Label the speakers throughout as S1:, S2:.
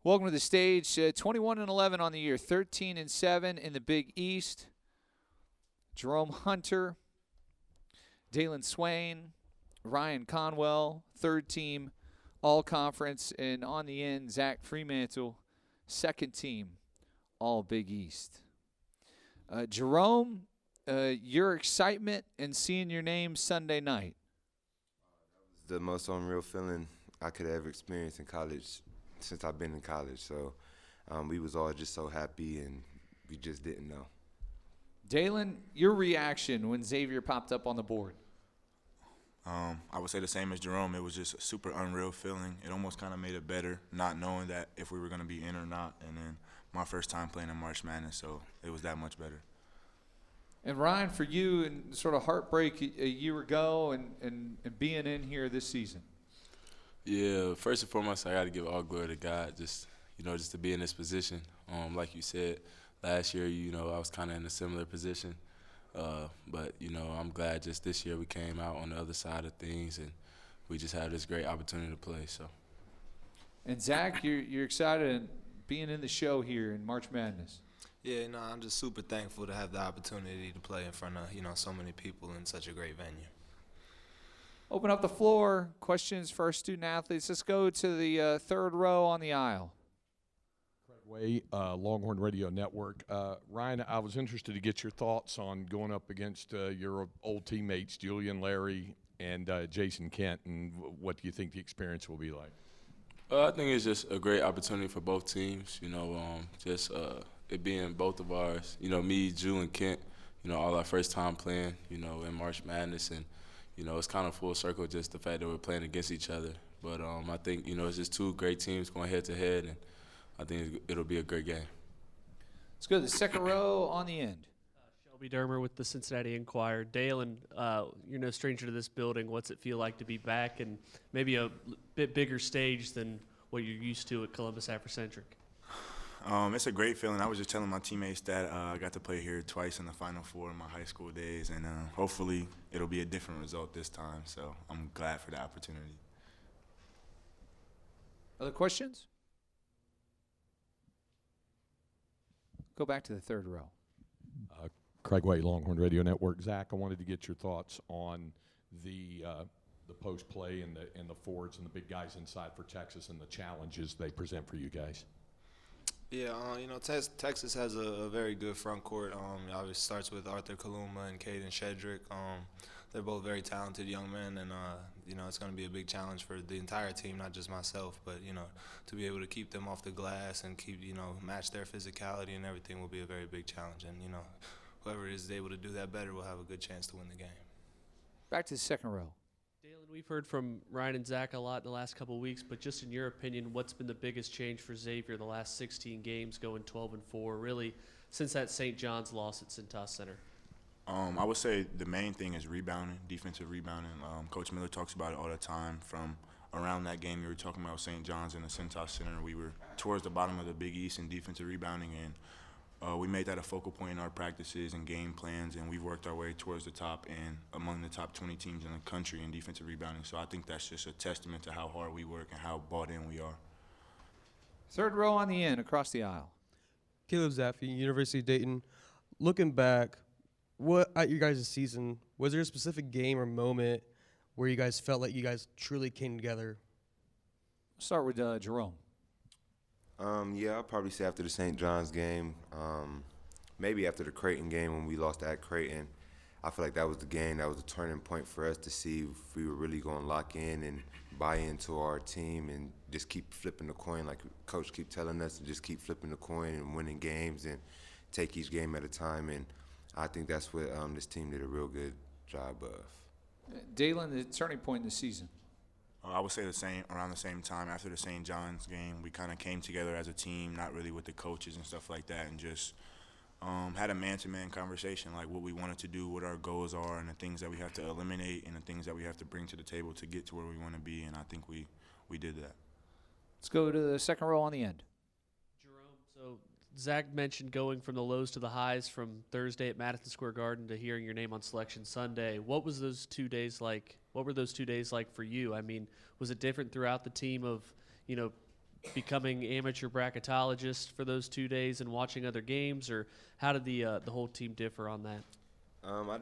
S1: Welcome to the stage. 21-11 on the year, 13-7 in the Big East. Jerome Hunter, Dayton Swain, Ryan Conwell, third team All-Conference, and on the end, Zach Freemantle, second team All Big East. Jerome, your excitement in seeing your name Sunday night.
S2: The most unreal feeling I could ever experience in college since I've been in college. So we was all just so happy, and we just didn't know.
S1: Dayton, your reaction when Xavier popped up on the board?
S3: I would say the same as Jerome. It was just a super unreal feeling. It almost kind of made it better, not knowing that if we were going to be in or not. And then my first time playing in March Madness, so it was that much better.
S1: And Ryan, for you, and sort of heartbreak a year ago and being in here this season.
S4: Yeah, first and foremost, I got to give all glory to God, just to be in this position. Like you said, last year, I was kind of in a similar position. But I'm glad just this year we came out on the other side of things, and we just had this great opportunity to play. So. And
S1: Zach, you're excited being in the show here in March Madness.
S5: Yeah, I'm just super thankful to have the opportunity to play in front of, so many people in such a great venue.
S1: Open up the floor. Questions for our student athletes. Let's go to the third row on the aisle.
S6: Way, Longhorn Radio Network. Ryan, I was interested to get your thoughts on going up against your old teammates, Julian, Larry, and Jason Kent, and what do you think the experience will be like?
S4: I think it's just a great opportunity for both teams, it being both of ours, me, Ju, and Kent, all our first time playing, in March Madness, and, it's kind of full circle just the fact that we're playing against each other. But I think, it's just two great teams going head-to-head, and I think it'll be a great game.
S1: Let's go to the second row on the end.
S7: Shelby Dermer with the Cincinnati Enquirer. Dayton, you're no stranger to this building. What's it feel like to be back and maybe a bit bigger stage than what you're used to at Columbus Afrocentric?
S3: It's a great feeling. I was just telling my teammates that I got to play here twice in the Final Four in my high school days, and hopefully it'll be a different result this time. So I'm glad for the opportunity.
S1: Other questions? Go back to the third row.
S6: Craig Way, Longhorn Radio Network. Zach, I wanted to get your thoughts on the post play and the forwards and the big guys inside for Texas and the challenges they present for you guys.
S5: Yeah, Texas has a very good front court. It always starts with Arthur Kaluma and Caden Shedrick. They're both very talented young men, and it's going to be a big challenge for the entire team, not just myself, but to be able to keep them off the glass and keep match their physicality and everything will be a very big challenge. And whoever is able to do that better will have a good chance to win the game.
S1: Back to the second row.
S7: Dayton, we've heard from Ryan and Zach a lot in the last couple of weeks, but just in your opinion, what's been the biggest change for Xavier the last 16 games, going 12-4, really since that St. John's loss at Cintas Center?
S3: I would say the main thing is rebounding, defensive rebounding. Coach Miller talks about it all the time. From around that game you were talking about St. John's and the Cintas Center, we were towards the bottom of the Big East in defensive rebounding, and we made that a focal point in our practices and game plans, and we've worked our way towards the top and among the top 20 teams in the country in defensive rebounding. So I think that's just a testament to how hard we work and how bought in we are.
S1: Third row on the end, across the aisle.
S8: Caleb Zaffe, University of Dayton. Looking back, what at your guys' season, was there a specific game or moment where you guys felt like you guys truly came together?
S1: Start with Jerome.
S2: Yeah, I'll probably say after the St. John's game, maybe after the Creighton game when we lost at Creighton. I feel like that was the game, that was the turning point for us to see if we were really going to lock in and buy into our team and just keep flipping the coin like Coach keep telling us, to just keep flipping the coin and winning games and take each game at a time. And I think that's what this team did a real good job of.
S1: Dayton, the turning point in the season.
S3: I would say around the same time after the St. John's game, we kind of came together as a team, not really with the coaches and stuff like that, and just had a man-to-man conversation, like what we wanted to do, what our goals are, and the things that we have to eliminate and the things that we have to bring to the table to get to where we want to be, and I think we did that.
S1: Let's go to the second row on the end.
S7: Jerome, so Zach mentioned going from the lows to the highs from Thursday at Madison Square Garden to hearing your name on Selection Sunday. What was those 2 days like? What were those 2 days like for you? I mean, was it different throughout the team of, becoming amateur bracketologists for those 2 days and watching other games, or how did the whole team differ on that?
S2: I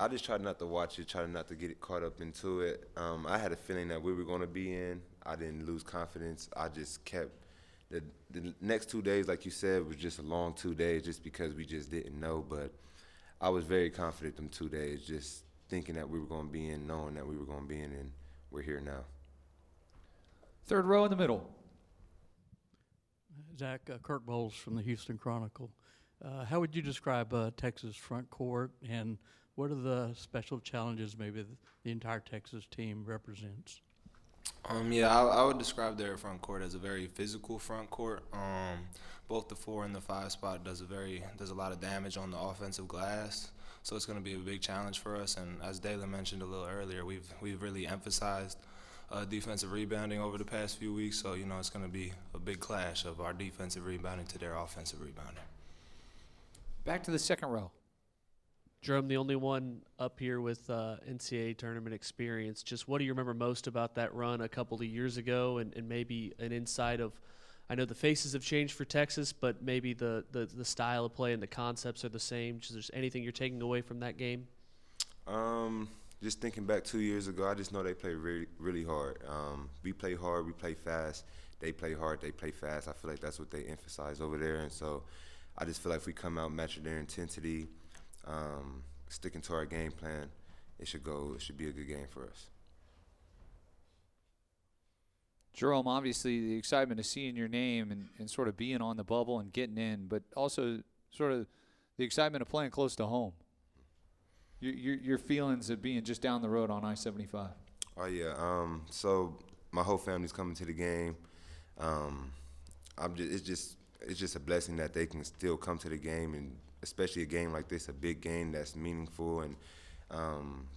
S2: just tried not to watch it, tried not to get it caught up into it. I had a feeling that we were going to be in. I didn't lose confidence. I just kept the next 2 days, like you said, was just a long 2 days just because we just didn't know. But I was very confident them 2 days, just thinking that we were going to be in, knowing that we were going to be in, and we're here now.
S1: Third row in the middle.
S9: Zach, Kirk Bowles from the Houston Chronicle. How would you describe Texas front court, and what are the special challenges maybe the entire Texas team represents?
S5: I would describe their front court as a very physical front court. Both the 4 and the 5 spot does a lot of damage on the offensive glass, so it's going to be a big challenge for us. And as Dayton mentioned a little earlier, we've really emphasized defensive rebounding over the past few weeks. So it's going to be a big clash of our defensive rebounding to their offensive rebounding.
S1: Back to the second row.
S7: Jerome, the only one up here with NCAA tournament experience, just what do you remember most about that run a couple of years ago, and maybe an insight of, I know the faces have changed for Texas, but maybe the style of play and the concepts are the same. Is there anything you're taking away from that game?
S2: Just thinking back 2 years ago, I just know they play really, really hard. We play hard, we play fast. They play hard, they play fast. I feel like that's what they emphasize over there, and so I just feel like if we come out matching their intensity, sticking to our game plan, it should be a good game for us.
S1: Jerome, obviously the excitement of seeing your name and sort of being on the bubble and getting in, but also sort of the excitement of playing close to home. Your feelings of being just down the road on I-75.
S2: Oh yeah. So my whole family's coming to the game. It's just a blessing that they can still come to the game, and especially a game like this, a big game that's meaningful, and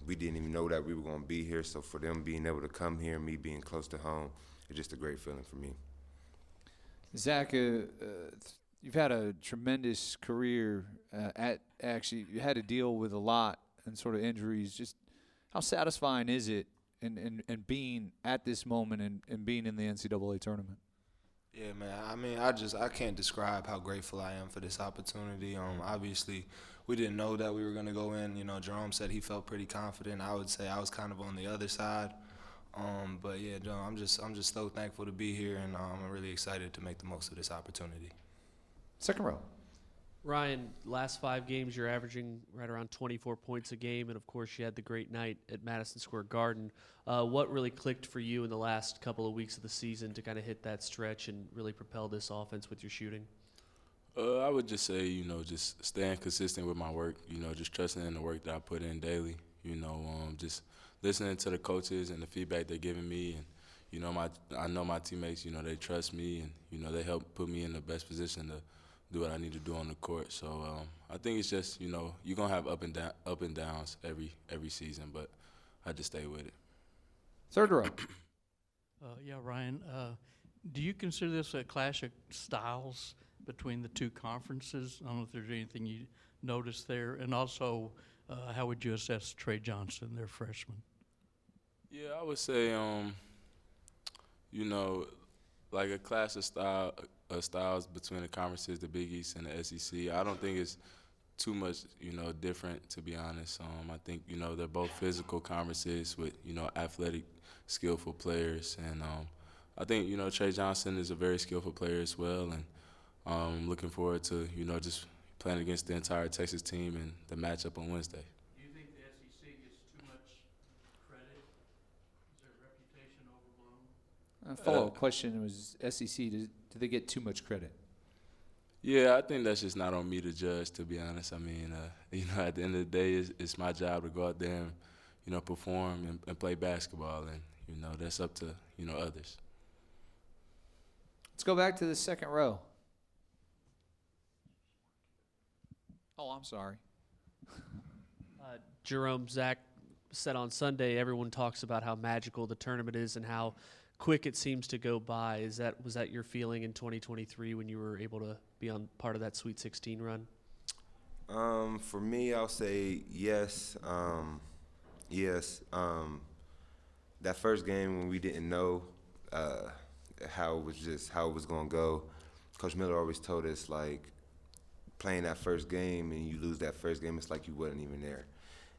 S2: we didn't even know that we were going to be here. So for them being able to come here, me being close to home, it's just a great feeling for me.
S1: Zach, you've had a tremendous career. You had to deal with a lot and sort of injuries. Just how satisfying is it in being at this moment and being in the NCAA tournament?
S5: Yeah, man. I mean, I can't describe how grateful I am for this opportunity. Obviously, we didn't know that we were going to go in. Jerome said he felt pretty confident. I would say I was kind of on the other side. But yeah, John, I'm just so thankful to be here, and I'm really excited to make the most of this opportunity.
S1: Second row.
S7: Ryan, last 5 games you're averaging right around 24 points a game, and of course you had the great night at Madison Square Garden. What really clicked for you in the last couple of weeks of the season to kind of hit that stretch and really propel this offense with your shooting?
S4: I would just say, just staying consistent with my work, just trusting in the work that I put in daily, just listening to the coaches and the feedback they're giving me, and, I know my teammates, they trust me, and, they help put me in the best position to do what I need to do on the court. So I think it's just, you're going to have up and downs every season, but I just stay with it.
S1: Third row.
S9: Ryan, do you consider this a clash of styles between the two conferences? I don't know if there's anything you noticed there. And also, how would you assess Trey Johnson, their freshman?
S4: Yeah, I would say, like a clash of styles between the conferences, the Big East and the SEC. I don't think it's too much, different, to be honest. I think, they're both physical conferences with, athletic, skillful players. And I think, Trey Johnson is a very skillful player as well. And I'm looking forward to, just playing against the entire Texas team and the matchup on Wednesday.
S9: Do you think the SEC gets too much credit? Is their reputation overblown?
S1: A follow-up question was SEC, do they get too much credit?
S4: Yeah, I think that's just not on me to judge, to be honest. I mean, at the end of the day, it's my job to go out there and, perform and play basketball, and, that's up to, others.
S1: Let's go back to the second row. Oh, I'm sorry.
S7: Jerome, Zach said on Sunday, everyone talks about how magical the tournament is and how quick it seems to go by. Was that your feeling in 2023 when you were able to be on part of that Sweet 16 run?
S2: For me, I'll say yes. Yes. That first game when we didn't know, how it was going to go. Coach Miller always told us, like, playing that first game and you lose that first game, it's like you wasn't even there.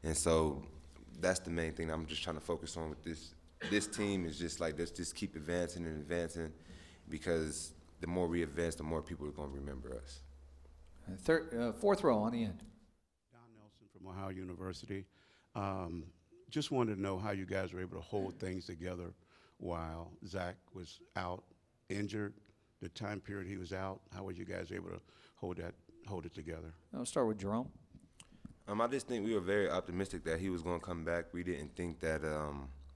S2: And so that's the main thing I'm just trying to focus on with this team is just like, let's just keep advancing and advancing, because the more we advance, the more people are going to remember us.
S1: Fourth row on the end.
S10: Don Nelson from Ohio University. Just wanted to know how you guys were able to hold things together while Zach was out injured, the time period he was out. How were you guys able to hold it together?
S1: I'll start with Jerome.
S2: I just think we were very optimistic that he was going to come back. We didn't think that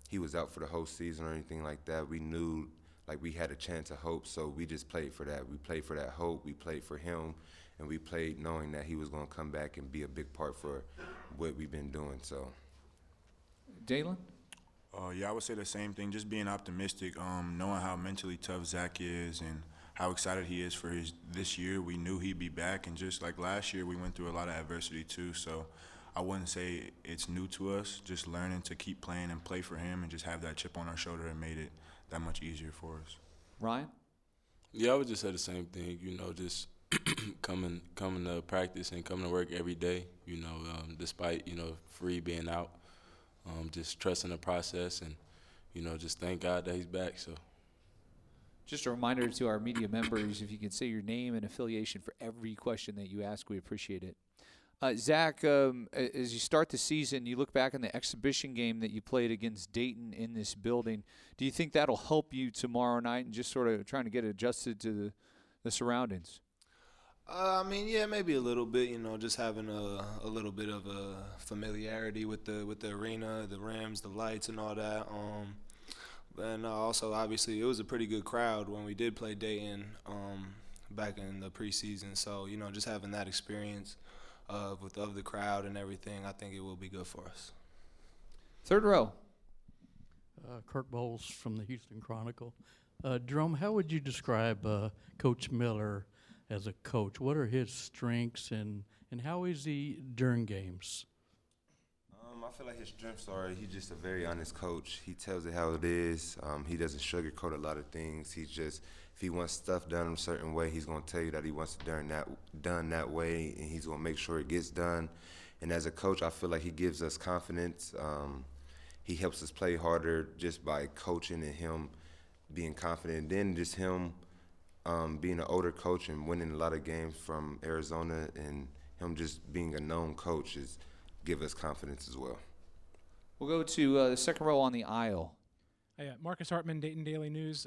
S2: he was out for the whole season or anything like that. We knew, like, we had a chance of hope, so we just played for that. We played for that hope. We played for him, and we played knowing that he was going to come back and be a big part for what we've been doing. So,
S1: Dayton?
S3: Yeah, I would say the same thing, just being optimistic, knowing how mentally tough Zach is and how excited he is for this year. We knew he'd be back, and just like last year, we went through a lot of adversity too, so I wouldn't say it's new to us. Just learning to keep playing and play for him and just have that chip on our shoulder and made it that much easier for us.
S1: Ryan?
S4: Yeah, I would just say the same thing, just coming to practice and coming to work every day, despite, Free being out. Just trusting the process and, just thank God that he's back. So,
S1: just a reminder to our media members, if you can say your name and affiliation for every question that you ask, we appreciate it. Zach, as you start the season, you look back on the exhibition game that you played against Dayton in this building. Do you think that'll help you tomorrow night and just sort of trying to get adjusted to the surroundings?
S5: Yeah, maybe a little bit. Just having a little bit of a familiarity with the arena, the rims, the lights, and all that. And also, obviously, it was a pretty good crowd when we did play Dayton back in the preseason. So, just having that experience of the crowd and everything, I think it will be good for us.
S1: Third row.
S9: Kirk Bowles from the Houston Chronicle. Jerome, how would you describe Coach Miller as a coach? What are his strengths and how is he during games?
S2: I feel like his strengths are he's just a very honest coach. He tells it how it is. He doesn't sugarcoat a lot of things. He's just, if he wants stuff done a certain way, he's going to tell you that he wants it done that way, and he's going to make sure it gets done. And as a coach, I feel like he gives us confidence. He helps us play harder just by coaching and him being confident. And then just him being an older coach and winning a lot of games from Arizona, and him just being a known coach give us confidence as well.
S1: We'll go to the second row on the aisle.
S11: Marcus Hartman, Dayton Daily News.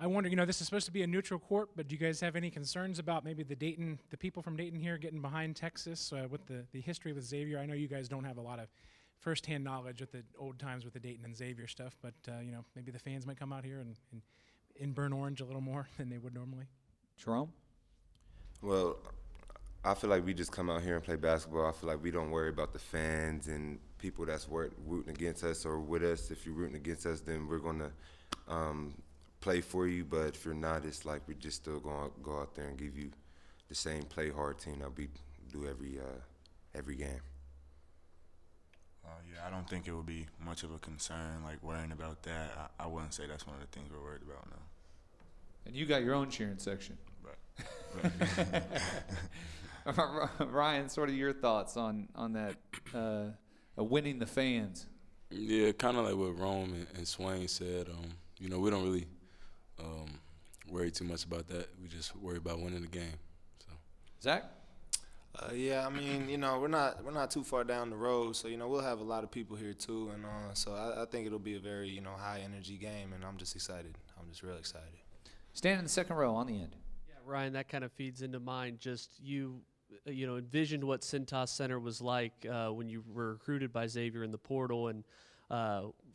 S11: I wonder, this is supposed to be a neutral court, but do you guys have any concerns about maybe the people from Dayton here getting behind Texas with the history with Xavier? I know you guys don't have a lot of firsthand knowledge with the old times with the Dayton and Xavier stuff, but maybe the fans might come out here and burn orange a little more than they would normally.
S1: Jerome?
S2: Well, I feel like we just come out here and play basketball. I feel like we don't worry about the fans and people that's rooting against us or with us. If you're rooting against us, then we're going to play for you. But if you're not, it's like we're just still going to go out there and give you the same play hard team that we do every game.
S3: Yeah, I don't think it would be much of a concern, like worrying about that. I wouldn't say that's one of the things we're worried about now.
S1: And you got your own cheering section.
S3: Right.
S1: Ryan, sort of your thoughts on that winning the fans?
S4: Yeah, kind of like what Rome and Swain said. We don't really worry too much about that. We just worry about winning the game. So,
S1: Zach?
S5: Yeah, we're not too far down the road, so we'll have a lot of people here too, and so I think it'll be a very high energy game, and I'm just excited. I'm just real excited.
S1: Stand in the second row on the end.
S7: Yeah, Ryan, that kind of feeds into mine. Just you envisioned what Cintas Center was like when you were recruited by Xavier in the portal, and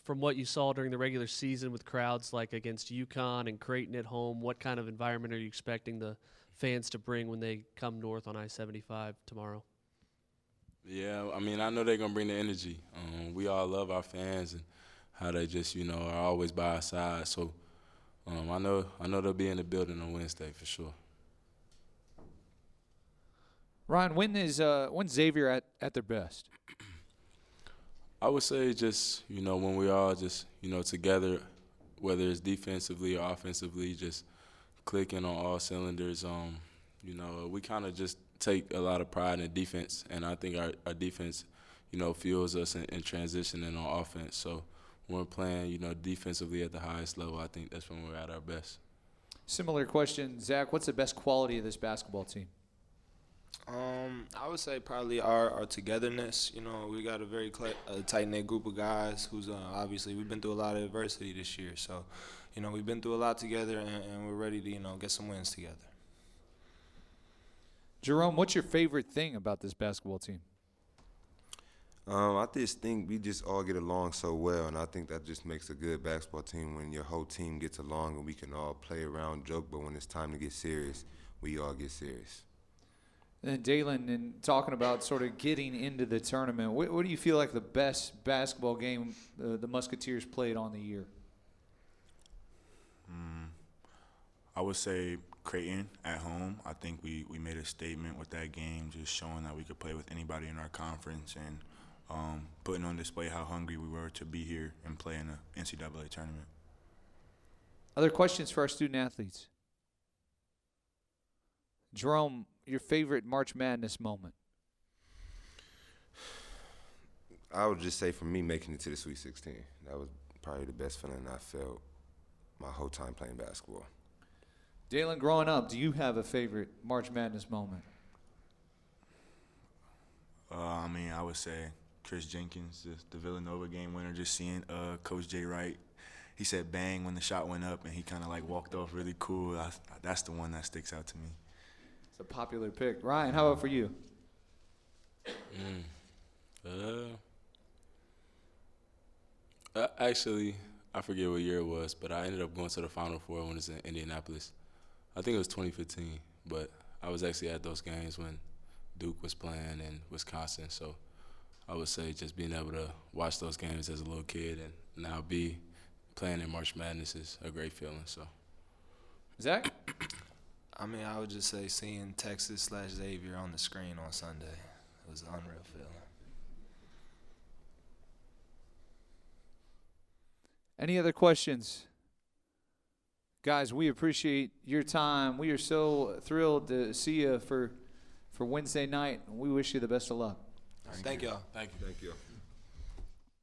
S7: from what you saw during the regular season with crowds like against UConn and Creighton at home, what kind of environment are you expecting the fans to bring when they come north on I-75 tomorrow?
S4: Yeah, I know they're going to bring the energy. We all love our fans and how they just, are always by our side. So I know they'll be in the building on Wednesday for sure.
S1: Ryan, when's Xavier at their best?
S4: I would say just, when we all just, together whether it's defensively or offensively, just clicking on all cylinders. You know, we kind of just take a lot of pride in defense, and I think our defense, you know, fuels us in transitioning on offense. So when we're playing, you know, defensively at the highest level, I think that's when we're at our best.
S1: Similar question, Zach. What's the best quality of this basketball team?
S5: I would say probably our togetherness. You know, we got a very tight-knit group of guys who's obviously we've been through a lot of adversity this year. So, you know, we've been through a lot together, and we're ready to, you know, get some wins together.
S1: Jerome, what's your favorite thing about this basketball team?
S2: I just think we just all get along so well, and I think that just makes a good basketball team when your whole team gets along and we can all play around, joke, but when it's time to get serious, we all get serious.
S1: And Dayton, in talking about sort of getting into the tournament, what do you feel like the best basketball game the Musketeers played on the year?
S3: I would say Creighton at home. I think we made a statement with that game, just showing that we could play with anybody in our conference and putting on display how hungry we were to be here and play in the NCAA tournament.
S1: Other questions for our student athletes? Jerome, your favorite March Madness moment?
S2: I would just say for me, making it to the Sweet 16. That was probably the best feeling I felt my whole time playing basketball.
S1: Dayton, growing up, do you have a favorite March Madness moment?
S3: I mean, I would say Chris Jenkins, the Villanova game winner, just seeing Coach Jay Wright. He said bang when the shot went up, and he kind of like walked off really cool. That's the one that sticks out to me.
S1: It's a popular pick. Ryan, how about for you?
S4: Actually, I forget what year it was, but I ended up going to the Final Four when it was in Indianapolis. I think it was 2015, but I was actually at those games when Duke was playing in Wisconsin. So I would say just being able to watch those games as a little kid and now be playing in March Madness is a great feeling. So,
S1: Zach?
S5: I mean, I would just say seeing Texas/Xavier on the screen on Sunday, it was an unreal feeling.
S1: Any other questions? Guys, we appreciate your time. We are so thrilled to see you for Wednesday night. We wish you the best of luck.
S5: Thank y'all.
S3: Thank you.
S2: Thank you.